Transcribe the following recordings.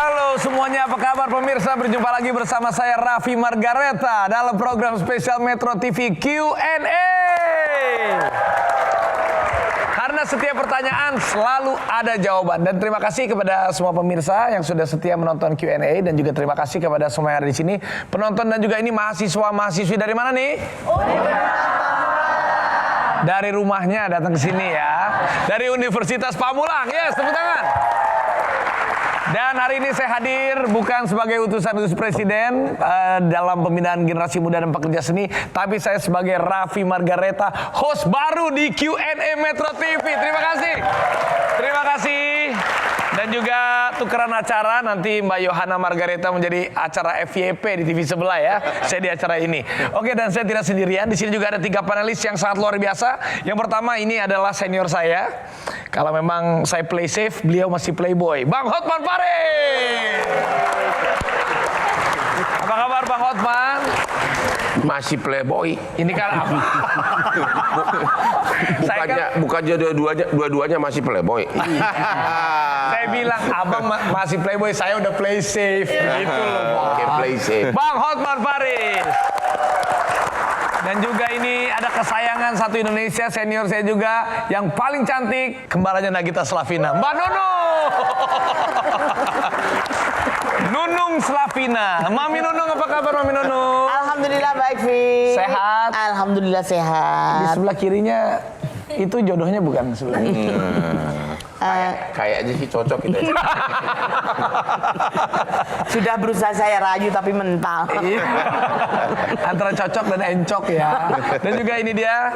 Halo semuanya, apa kabar pemirsa? Berjumpa lagi bersama saya Raffi Margareta dalam program spesial Metro TV Q&A. Karena setiap pertanyaan selalu ada jawaban. Dan terima kasih kepada semua pemirsa yang sudah setia menonton Q&A. Dan juga terima kasih kepada semua yang ada di sini, penonton dan juga ini mahasiswa-mahasiswi dari mana nih? Dari rumahnya datang ke sini ya. Dari Universitas Pamulang. Yes, tepuk tangan. Dan hari ini saya hadir bukan sebagai utusan presiden dalam pembinaan generasi muda dan pekerja seni, tapi saya sebagai Raffi Margareta, host baru di Q&A Metro TV. Terima kasih. Terima kasih. Dan juga tukeran acara, nanti Mbak Yohana Margareta menjadi acara FYP di TV sebelah ya. Saya di acara ini. Oke, dan saya tidak sendirian. Di sini juga ada 3 panelis yang sangat luar biasa. Yang pertama ini adalah senior saya. Kalau memang saya play safe, beliau masih playboy. Bang Hotman Paris. Apa kabar Bang Hotman? Masih playboy. Ini kan apa? Bukannya dua-duanya masih playboy. Saya bilang abang masih playboy, saya udah play safe gitu loh. Oke, play safe. Bang Hotman Paris. Dan juga ini ada kesayangan satu Indonesia, senior saya juga, yang paling cantik, kembarannya Nagita Slavina, Mbak Nunung. Nunung Slavina. Mami Nunung, apa kabar Mami Nunung? Alhamdulillah baik, Fi. Sehat? Alhamdulillah sehat. Di sebelah kirinya itu jodohnya bukan sebelah ini. Kayaknya sih cocok gitu. Sudah berusaha saya rayu tapi mental. Antara cocok dan encok ya. Dan juga ini dia,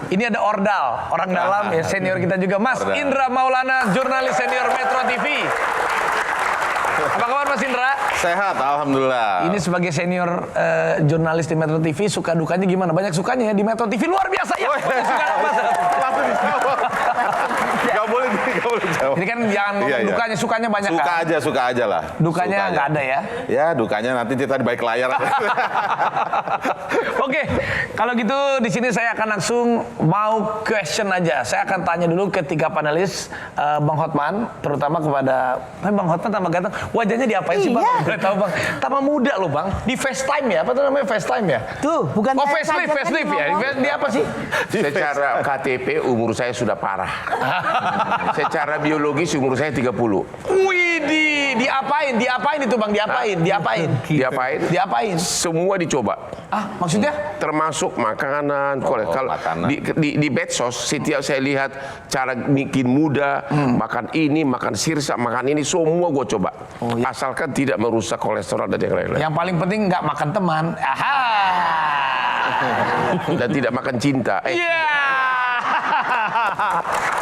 ini ada Ordal, orang dalam ya, senior kita juga, Mas Indra Maulana, jurnalis senior Metro TV. Apa kabar Mas Indra? Sehat, alhamdulillah. Ini sebagai senior jurnalis di Metro TV, suka dukanya gimana? Banyak sukanya ya di Metro TV, luar biasa ya. Suka apa? Langsung dijawab. Gak boleh jawab. Ini kan jangan dukanya, sukanya banyak kan? Suka aja lah. Dukanya nggak ada ya? Ya, dukanya nanti kita di balik layar. Oke, kalau gitu di sini saya akan langsung mau question aja. Saya akan tanya dulu ke 3 panelis, Bang Hotman, terutama kepada Bang Hotman tambah ganteng. Wajahnya diapain sih Bang? Boleh tahu Bang? Tambah muda loh Bang. Di FaceTime ya? Apa tuh namanya FaceTime ya? Tuh, bukan facelift ya? Di apa sih? Secara KTP umur saya sudah parah. Secara biologis umur saya 30. Widih, diapain itu Bang? Diapain? Semua dicoba. Ah, maksudnya? Termasuk makanan. Kalau di medsos setiap saya lihat cara bikin muda, makan ini, makan sirsa, makan ini, semua gue coba. Asalkan tidak merusak kolesterol dan yang lain-lain. Yang paling penting nggak makan teman. Aha. Dan tidak makan cinta.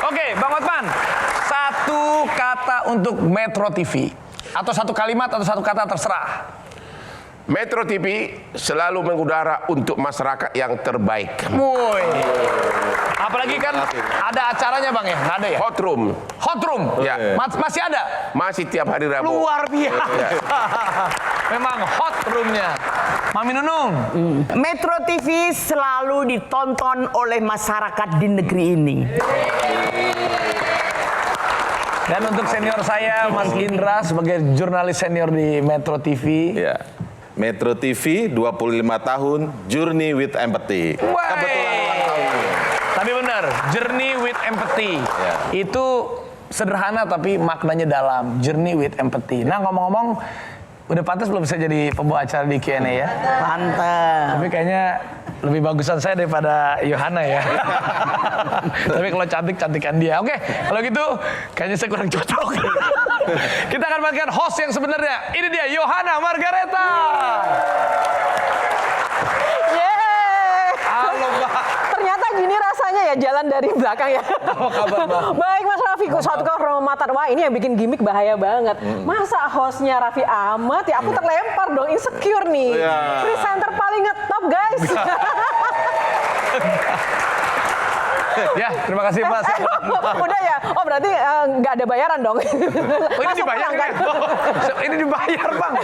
Oke, Bang Hotman, 1 kata untuk Metro TV, atau 1 kalimat atau 1 kata terserah. Metro TV selalu mengudara untuk masyarakat yang terbaik. Woi. Apalagi kan ada acaranya Bang ya? Ada ya? Hot Room. Ya. Masih ada? Masih tiap hari Rabu. Luar biasa. Memang hot roomnya. Mami Nunung. Metro TV selalu ditonton oleh masyarakat di negeri ini. Dan untuk senior saya, Mas Indra, sebagai jurnalis senior di Metro TV. Ya. Metro TV 25 tahun, Journey with Empathy. Kebetulan ulang tahun. Tapi benar, Journey with Empathy. Ya. Itu sederhana tapi maknanya dalam. Journey with Empathy. Nah, ngomong-ngomong, udah pantas belum bisa jadi pembawa acara di Q&A ya? Mantap. Tapi kayaknya lebih bagusan saya daripada Yohana ya. Tapi kalau cantik-cantikan dia. Oke, kalau gitu kayaknya saya kurang cocok. Kita akan panggilkan host yang sebenarnya. Ini dia, Yohana Margareta. Yeay. Halo, Mbak. Ternyata gini rasanya ya jalan dari belakang ya. Apa kabar, Mbak? Baik Mas Raffi, suatu kehormatan. Wah, ini yang bikin gimmick bahaya banget. Masa hostnya Raffi Ahmad ya, aku terlempar dong, insecure nih. Presenter paling ngetop guys. Ya, terima kasih Pak. Udah ya? Oh berarti nggak ada bayaran dong? Oh ini dibayar kan? Ini dibayar Bang.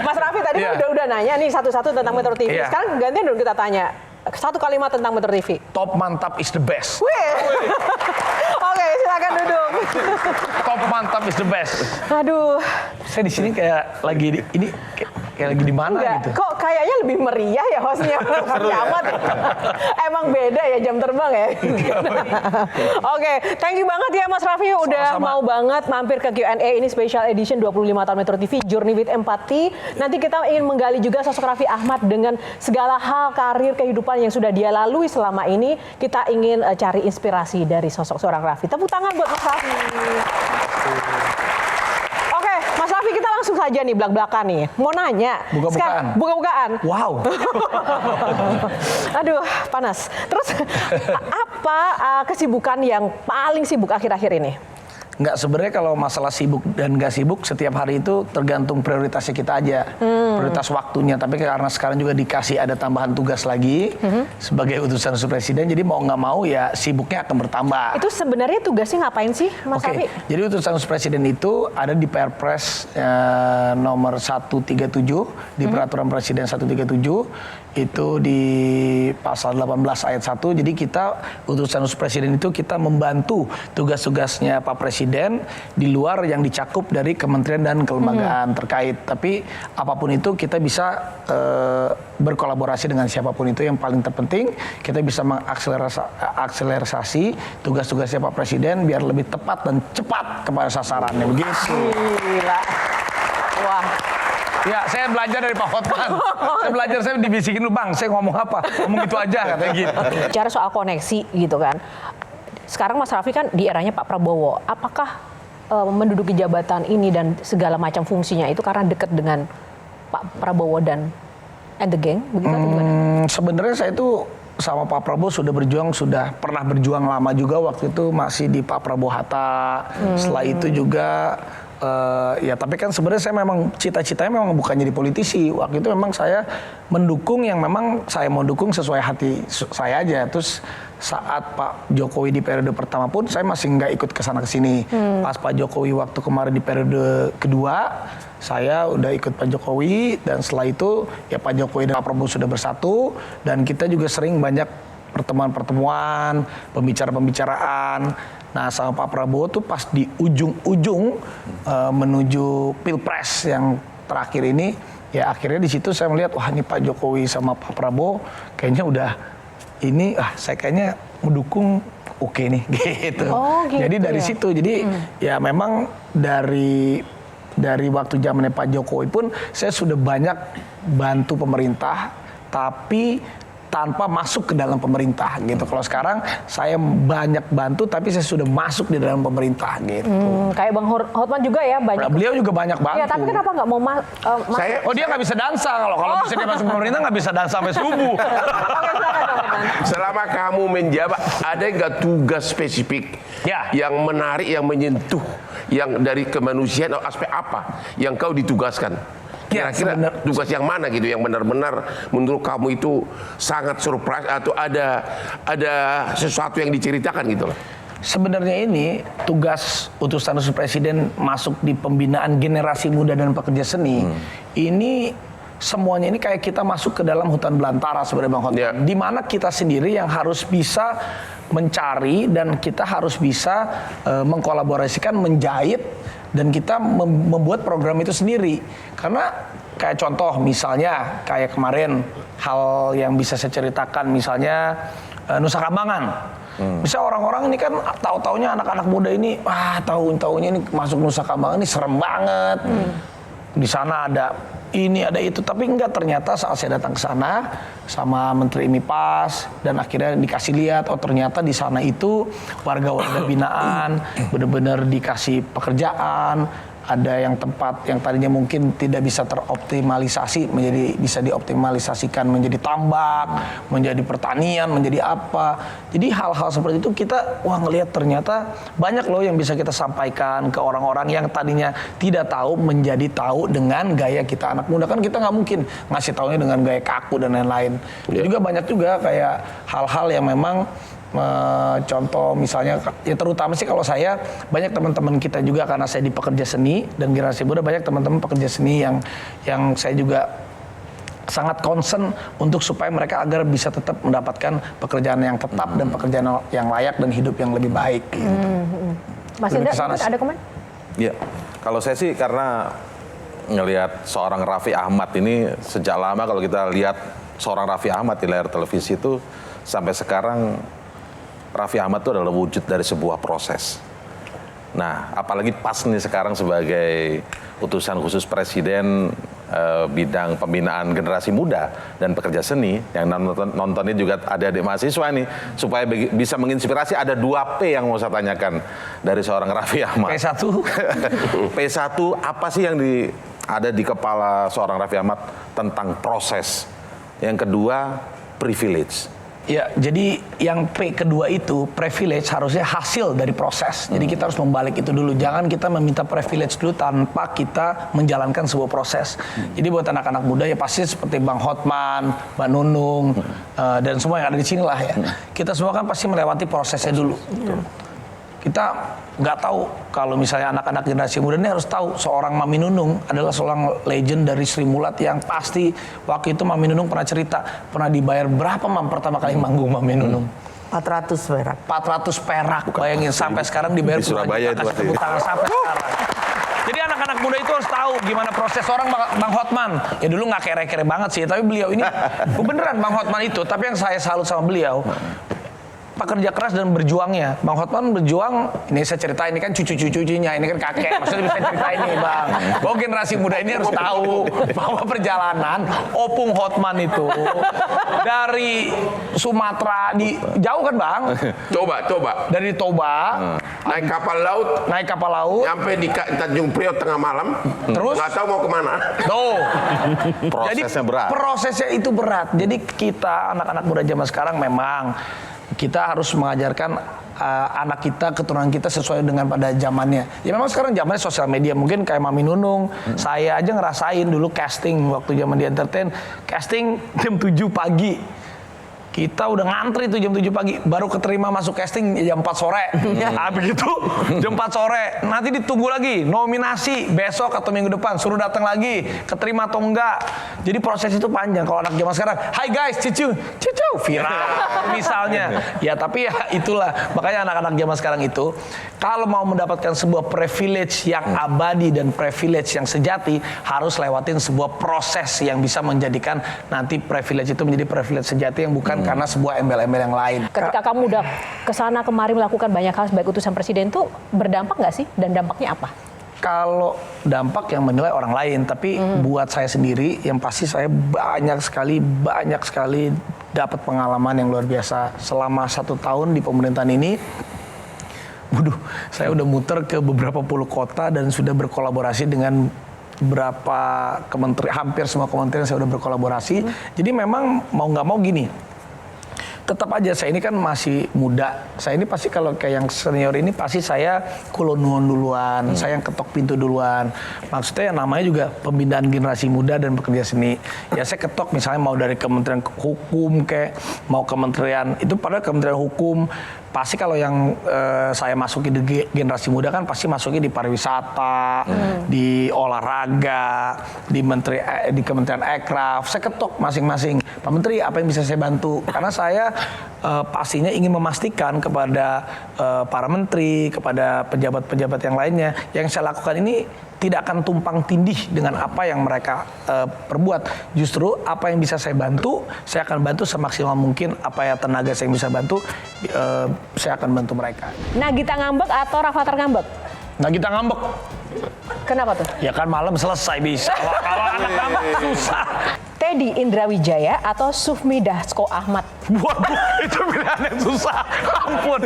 Mas Raffi tadi kan udah nanya nih satu-satu tentang Metro TV. Sekarang gantian dong kita tanya. Satu kalimat tentang Metro TV. Top mantap is the best. Wih. Oke, silakan duduk. Top mantap is the best. Aduh. Saya di sini kayak lagi kayak lagi di mana Enggak, gitu. kok kayaknya lebih meriah ya hostnya Raffi Ahmad. Emang beda ya jam terbang ya. Oke, thank you banget ya Mas Raffi udah Sama-sama. mau banget mampir ke Q&A ini special edition 25 tahun Metro TV Journey with Empathy. Nanti kita ingin menggali juga sosok Raffi Ahmad dengan segala hal karir kehidupan yang sudah dia lalui selama ini. Kita ingin cari inspirasi dari sosok seorang Raffi. Tepuk tangan buat Mas Raffi. Oke, Mas Raffi kita langsung saja nih belak-belakan nih. Mau nanya. Buka-bukaan. Buka-bukaan. Wow. Aduh, panas. Terus apa kesibukan yang paling sibuk akhir-akhir ini? Nggak, sebenarnya kalau masalah sibuk dan nggak sibuk setiap hari itu tergantung prioritasnya kita aja, prioritas waktunya. Tapi karena sekarang juga dikasih ada tambahan tugas lagi sebagai utusan presiden, jadi mau nggak mau ya sibuknya akan bertambah. Itu sebenarnya tugasnya ngapain sih, Mas Oke, Raffi? jadi utusan presiden itu ada di Perpres nomor 137 di peraturan presiden 137 itu di pasal 18 ayat 1. Jadi kita utusan presiden itu kita membantu tugas-tugasnya Pak Presiden di luar yang dicakup dari kementerian dan kelembagaan terkait. Tapi apapun itu kita bisa berkolaborasi dengan siapapun itu. Yang paling terpenting kita bisa mengakselerasi tugas-tugasnya Pak Presiden biar lebih tepat dan cepat kepada sasarannya, begitu. Gila. Wah. Ya, saya belajar dari Pak Hotman. saya dibisikin lu, Bang, saya ngomong apa? Ngomong gitu aja, katanya gitu. Bicara soal koneksi gitu kan. Sekarang Mas Raffi kan di eranya Pak Prabowo. Apakah menduduki jabatan ini dan segala macam fungsinya itu karena dekat dengan Pak Prabowo dan the gang? Begitu atau gimana? Sebenarnya saya itu sama Pak Prabowo sudah pernah berjuang lama juga. Waktu itu masih di Pak Prabowo Hatta. Setelah itu juga ya, tapi kan sebenarnya saya memang cita-citanya memang bukan jadi politisi. Waktu itu memang saya mendukung yang memang saya mau dukung sesuai hati saya aja. Terus saat Pak Jokowi di periode pertama pun saya masih nggak ikut kesana kesini. Pas Pak Jokowi waktu kemarin di periode kedua, saya udah ikut Pak Jokowi, dan setelah itu ya Pak Jokowi dan Pak Prabowo sudah bersatu, dan kita juga sering banyak pertemuan-pertemuan, pembicaraan. Nah, sama Pak Prabowo tuh pas di ujung-ujung menuju Pilpres yang terakhir ini, ya akhirnya di situ saya melihat, wah ini Pak Jokowi sama Pak Prabowo kayaknya udah ini, saya kayaknya mendukung oke nih gitu. Oh, gitu. Jadi dari situ, jadi ya memang dari waktu zamannya Pak Jokowi pun saya sudah banyak bantu pemerintah, tapi tanpa masuk ke dalam pemerintah gitu. Kalau sekarang saya banyak bantu tapi saya sudah masuk di dalam pemerintah gitu. Kayak Bang Hotman juga ya banyak. Beliau juga banyak bantu. Ya, tapi kenapa nggak mau masuk? Dia nggak bisa dansa kalau bisa dia masuk pemerintah nggak bisa dansa sampai subuh. Oke, silakan Bang Hotman. Selama kamu menjabat, ada nggak tugas spesifik yang menarik, yang menyentuh, yang dari kemanusiaan atau aspek apa yang kau ditugaskan? Kira-kira tugas yang mana gitu yang benar-benar menurut kamu itu sangat surprise atau ada sesuatu yang diceritakan gitu loh? Sebenarnya ini tugas utusan presiden masuk di pembinaan generasi muda dan pekerja seni. Ini semuanya ini kayak kita masuk ke dalam hutan belantara sebenarnya Bang Hotman. Di mana kita sendiri yang harus bisa mencari dan kita harus bisa mengkolaborasikan, menjahit, dan kita membuat program itu sendiri. Karena kayak contoh misalnya kayak kemarin hal yang bisa saya ceritakan misalnya Nusa Kambangan. Bisa orang-orang ini kan tahu-taunya anak-anak muda ini tahu-taunya ini masuk Nusa Kambangan ini serem banget. Di sana ada ini ada itu, tapi enggak, ternyata saat saya datang ke sana sama Menteri MIPAS dan akhirnya dikasih lihat, oh ternyata di sana itu warga-warga binaan benar-benar dikasih pekerjaan, ada yang tempat yang tadinya mungkin tidak bisa teroptimalisasi menjadi bisa dioptimalisasikan menjadi tambak, menjadi pertanian, menjadi apa. Jadi hal-hal seperti itu kita ngelihat ternyata banyak loh yang bisa kita sampaikan ke orang-orang yang tadinya tidak tahu menjadi tahu dengan gaya kita anak muda. Kan kita nggak mungkin ngasih taunya dengan gaya kaku dan lain-lain. Juga banyak juga kayak hal-hal yang memang contoh misalnya ya terutama sih kalau saya banyak teman-teman kita juga karena saya di pekerja seni dan generasi muda banyak teman-teman pekerja seni yang saya juga sangat concern untuk supaya mereka agar bisa tetap mendapatkan pekerjaan yang tetap dan pekerjaan yang layak dan hidup yang lebih baik. Gitu. Mas Lebih Indra, kesana sih. ada komen? Ya, kalau saya sih karena ngelihat seorang Raffi Ahmad ini sejak lama, kalau kita lihat seorang Raffi Ahmad di layar televisi itu sampai sekarang Raffi Ahmad itu adalah wujud dari sebuah proses. Nah, apalagi pas nih sekarang sebagai utusan khusus Presiden bidang pembinaan generasi muda dan pekerja seni, yang nontonnya juga adik-adik mahasiswa nih, supaya bisa menginspirasi, ada 2 P yang mau saya tanyakan dari seorang Raffi Ahmad. P1. P1, apa sih yang ada di kepala seorang Raffi Ahmad tentang proses? Yang kedua, privilege. Ya, jadi yang P kedua itu, privilege, harusnya hasil dari proses. Jadi kita harus membalik itu dulu. Jangan kita meminta privilege dulu tanpa kita menjalankan sebuah proses. Jadi buat anak-anak muda ya pasti seperti Bang Hotman, Mbak Nunung, dan semua yang ada di sini lah ya. Kita semua kan pasti melewati prosesnya dulu. Kita nggak tahu kalau misalnya anak-anak generasi muda ini harus tahu seorang Mami Nunung adalah seorang legend dari Sri Mulat yang pasti waktu itu Mami Nunung pernah cerita pernah dibayar berapa pertama kali manggung Mami Nunung? 400 perak. 400 perak, bayangin sampai sekarang dibayar Di Surabaya itu kasih tepuk tangan sampai sekarang. Jadi anak-anak muda itu harus tahu gimana proses orang Bang Hotman. Ya dulu nggak kere-kere banget sih, tapi beliau ini beneran Bang Hotman itu. Tapi yang saya salut sama beliau, pekerja keras dan berjuangnya. Bang Hotman berjuang, ini saya cerita, ini kan cucu-cucunya, ini kan kakek, maksudnya bisa cerita ini Bang. Bahwa generasi muda ini harus tahu bahwa perjalanan Opung Hotman itu dari Sumatera, jauh kan Bang? Coba. Dari Toba, Naik kapal laut, nyampe di Tanjung Priok tengah malam, Terus? nggak tahu mau kemana. tuh. Prosesnya berat. Prosesnya itu berat. Jadi kita anak-anak muda zaman sekarang memang kita harus mengajarkan anak kita, keturunan kita sesuai dengan pada zamannya. Ya memang sekarang zamannya sosial media, mungkin kayak Mami Nunung, saya aja ngerasain dulu casting waktu zaman di entertain, casting jam 7 pagi. Kita udah ngantri tuh jam 7 pagi, baru keterima masuk casting jam 4 sore. Habis itu jam 4 sore, nanti ditunggu lagi nominasi besok atau minggu depan, suruh datang lagi, keterima atau enggak. Jadi proses itu panjang. Kalau anak zaman sekarang, "Hai guys, cicu, viral misalnya." Ya tapi ya itulah, makanya anak-anak zaman sekarang itu kalau mau mendapatkan sebuah privilege yang abadi dan privilege yang sejati, harus lewatin sebuah proses yang bisa menjadikan nanti privilege itu menjadi privilege sejati yang bukan karena sebuah embel-embel yang lain. Ketika kamu udah kesana kemari melakukan banyak hal sebagai utusan presiden tuh berdampak nggak sih? Dan dampaknya apa? Kalau dampak yang menilai orang lain, tapi buat saya sendiri, yang pasti saya banyak sekali dapat pengalaman yang luar biasa selama 1 tahun di pemerintahan ini. Saya udah muter ke beberapa puluh kota dan sudah berkolaborasi dengan beberapa kementerian, hampir semua kementerian saya udah berkolaborasi. Jadi memang mau nggak mau gini, tetap aja saya ini kan masih muda. Saya ini pasti kalau kayak yang senior ini pasti saya kulonun duluan, saya yang ketok pintu duluan. Maksudnya yang namanya juga pembinaan generasi muda dan pekerja seni. Ya saya ketok misalnya mau dari Kementerian Hukum kayak mau kementerian itu, padahal Kementerian Hukum pasti kalau yang saya masuki di generasi muda kan pasti masuki di pariwisata, di olahraga, di Kementerian Ekraf. Saya ketok masing-masing. Pak Menteri, apa yang bisa saya bantu? Karena saya pastinya ingin memastikan kepada para menteri, kepada pejabat-pejabat yang lainnya, yang saya lakukan ini tidak akan tumpang tindih dengan apa yang mereka perbuat. Justru apa yang bisa saya bantu, saya akan bantu semaksimal mungkin. Apa ya tenaga saya yang bisa bantu, saya akan bantu mereka. Nagita ngambek atau Rafathar ngambek? Nagita ngambek. Kenapa tuh? Ya kan malam selesai bisa. Kalau anak ngambek susah. Teddy Indrawijaya atau Sufmi Dasko Ahmad? Waduh, itu pilihan yang susah. Ampun.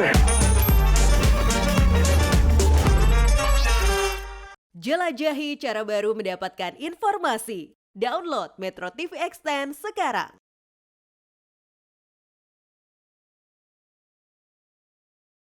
Jelajahi cara baru mendapatkan informasi. Download Metro TV Extend sekarang.